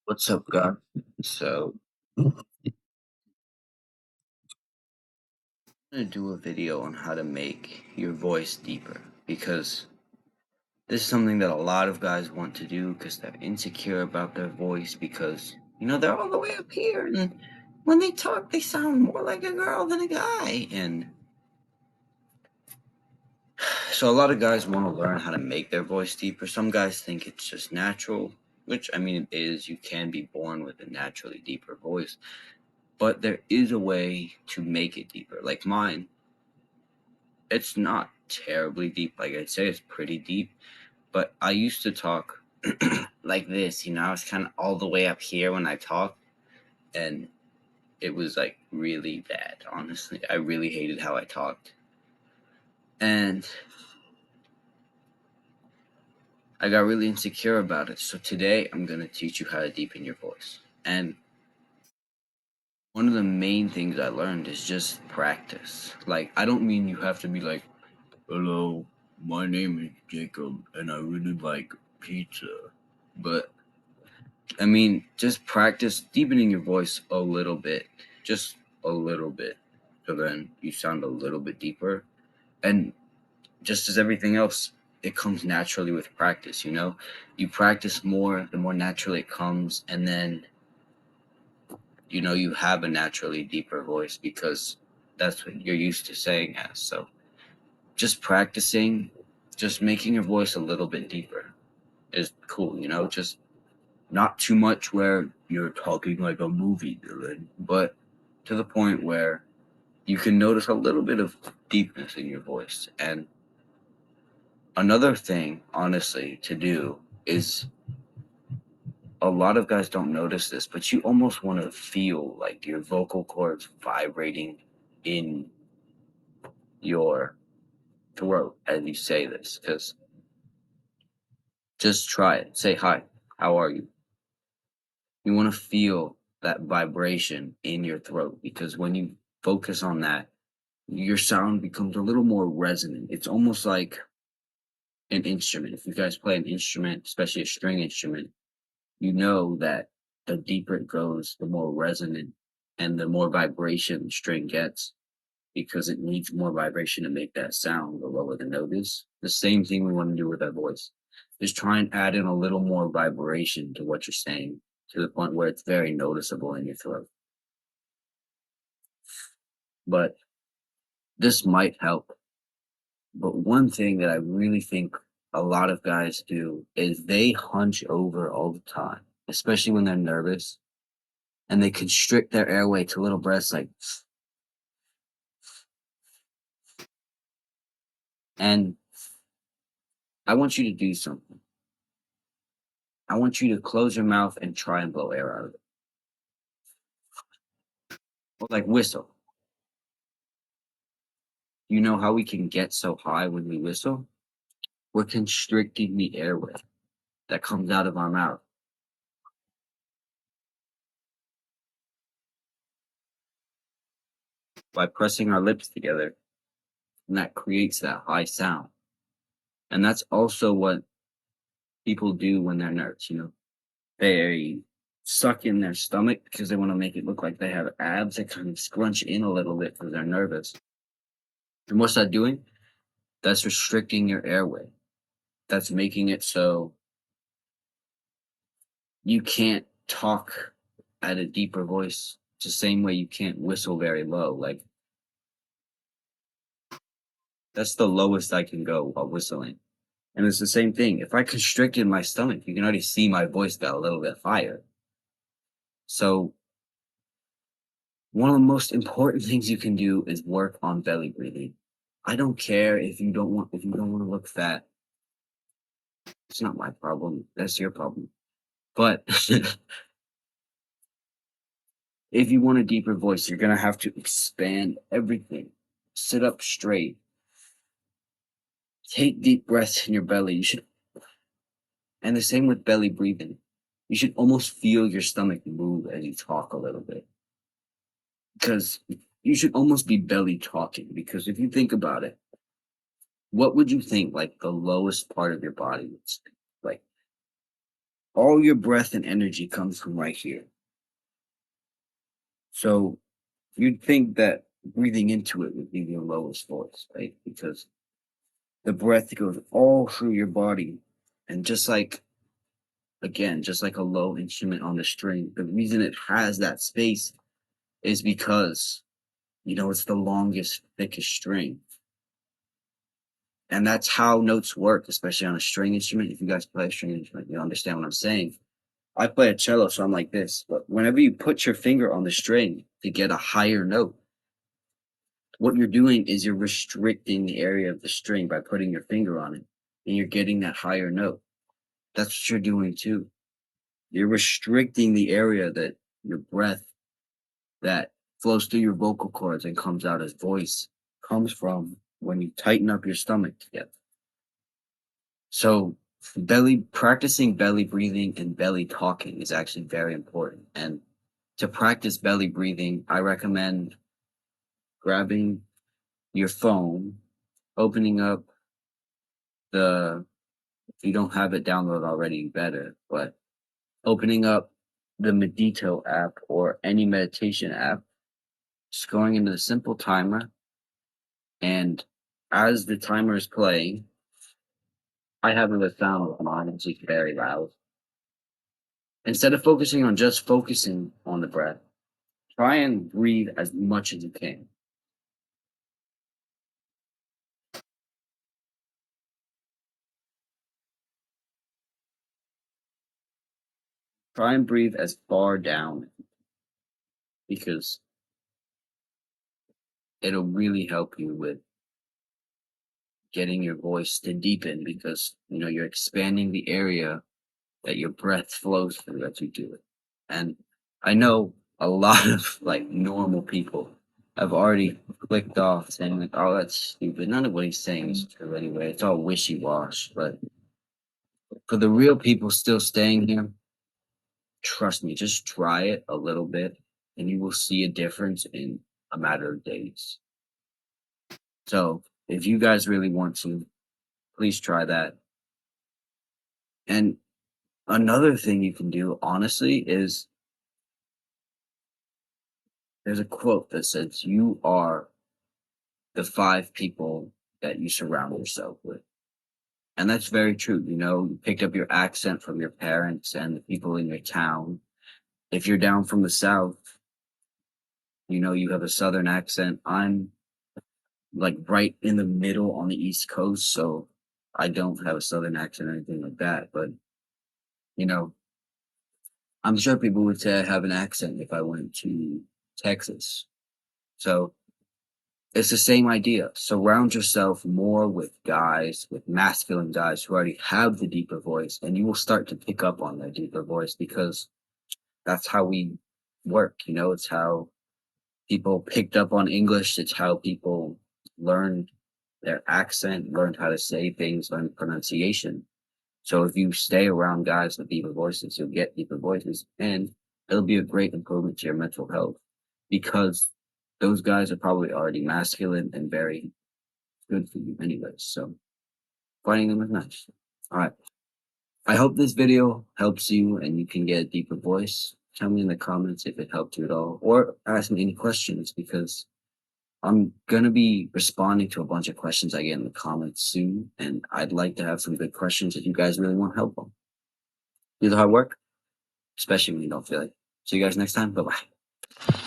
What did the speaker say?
What's up, guys? So, I'm gonna do a video on how to make your voice deeper because this is something that a lot of guys want to do because they're insecure about their voice because they're all the way up here and when they talk they sound more like a girl than a guy. And so a lot of guys want to learn how to make their voice deeper. Some guys think it's just natural, which I mean it is. You can be born with a naturally deeper voice, but there is a way to make it deeper. Like mine, it's not terribly deep. Like I'd say it's pretty deep, but I used to talk like this. I was kind of all the way up here when I talked, and it was like really bad. Honestly, I really hated how I talked, and I got really insecure about it. So today, I'm gonna teach you how to deepen your voice. And one of the main things I learned is just practice. Like I don't mean you have to be like, "Hello, my name is Jacob, and I really like pizza," but I mean, just practice deepening your voice a little bit, just a little bit, so then you sound a little bit deeper. And just as everything else, it comes naturally with practice. You practice more, the more naturally it comes, and then you have a naturally deeper voice because that's what you're used to saying as. So just practicing, just making your voice a little bit deeper is cool. Just not too much where you're talking like a movie villain, but to the point where you can notice a little bit of deepness in your voice. And another thing, honestly, to do is a lot of guys don't notice this, but you almost want to feel like your vocal cords vibrating in your throat as you say this. Because just try it. Say, "Hi, how are you?" You want to feel that vibration in your throat because when you focus on that, your sound becomes a little more resonant. It's almost like an instrument. If you guys play an instrument, especially a string instrument, you know that the deeper it goes, the more resonant and the more vibration the string gets because it needs more vibration to make that sound the lower the note is. The same thing we want to do with our voice. Just try and add in a little more vibration to what you're saying to the point where it's very noticeable in your throat. But this might help. But one thing that I really think a lot of guys do is they hunch over all the time, especially when they're nervous, and they constrict their airway to little breaths like, and I want you to do something. I want you to close your mouth and try and blow air out of it. Or like whistle. You know how we can get so high when we whistle? We're constricting the airway that comes out of our mouth by pressing our lips together, and that creates that high sound. And that's also what people do when they're nervous. They suck in their stomach because they want to make it look like they have abs. They kind of scrunch in a little bit because they're nervous. And what's that doing? That's restricting your airway. That's making it so you can't talk at a deeper voice. It's the same way you can't whistle very low. Like that's the lowest I can go while whistling. And it's the same thing. If I constricted my stomach, you can already see my voice got a little bit higher. So one of the most important things you can do is work on belly breathing. I don't care if you don't want to look fat. It's not my problem. That's your problem. But if you want a deeper voice, you're gonna have to expand everything. Sit up straight. Take deep breaths in your belly. And the same with belly breathing. You should almost feel your stomach move as you talk a little bit. Because you should almost be belly talking. Because if you think about it, what would you think like the lowest part of your body would stink? Like all your breath and energy comes from right here. So you'd think that breathing into it would be your lowest voice, right? Because the breath goes all through your body. And just like, again, just like a low instrument on the string, the reason it has that space is because, it's the longest, thickest string. And that's how notes work, especially on a string instrument. If you guys play a string instrument, you understand what I'm saying. I play a cello, so I'm like this. But whenever you put your finger on the string to get a higher note, what you're doing is you're restricting the area of the string by putting your finger on it, and you're getting that higher note. That's what you're doing too. You're restricting the area that your breath that flows through your vocal cords and comes out as voice comes from when you tighten up your stomach together. So practicing belly breathing and belly talking is actually very important. And to practice belly breathing, I recommend grabbing your phone, opening up the if you don't have it downloaded already, better, but opening up the Medito app or any meditation app, just going into the simple timer, and as the timer is playing, I have it with sound with mine, it's like very loud. Instead of focusing on just focusing on the breath, try and breathe as much as you can. Try and breathe as far down because it'll really help you with getting your voice to deepen because you're expanding the area that your breath flows through as you do it. And I know a lot of like normal people have already clicked off saying like, "Oh, that's stupid." None of what he's saying is true anyway. It's all wishy-wash. But for the real people still staying here, trust me, just try it a little bit and you will see a difference in a matter of days. So if you guys really want to, please try that. And another thing you can do, honestly, is there's a quote that says, "You are the five people that you surround yourself with." And that's very true. You picked up your accent from your parents and the people in your town. If you're down from the South, you have a Southern accent. I'm like right in the middle on the East Coast, so I don't have a Southern accent or anything like that. But, you know, I'm sure people would say I have an accent if I went to Texas. So it's the same idea. Surround yourself more with guys, with masculine guys who already have the deeper voice, and you will start to pick up on their deeper voice because that's how we work. It's how people picked up on English. It's how people learned their accent, learned how to say things, learned pronunciation. So if you stay around guys with deeper voices, you'll get deeper voices, and it'll be a great improvement to your mental health because those guys are probably already masculine and very good for you anyways. So finding them is nice. All right. I hope this video helps you and you can get a deeper voice. Tell me in the comments if it helped you at all, or ask me any questions because I'm gonna be responding to a bunch of questions I get in the comments soon, and I'd like to have some good questions if you guys really want help on. Do the hard work, especially when you don't feel like. See you guys next time. Bye bye.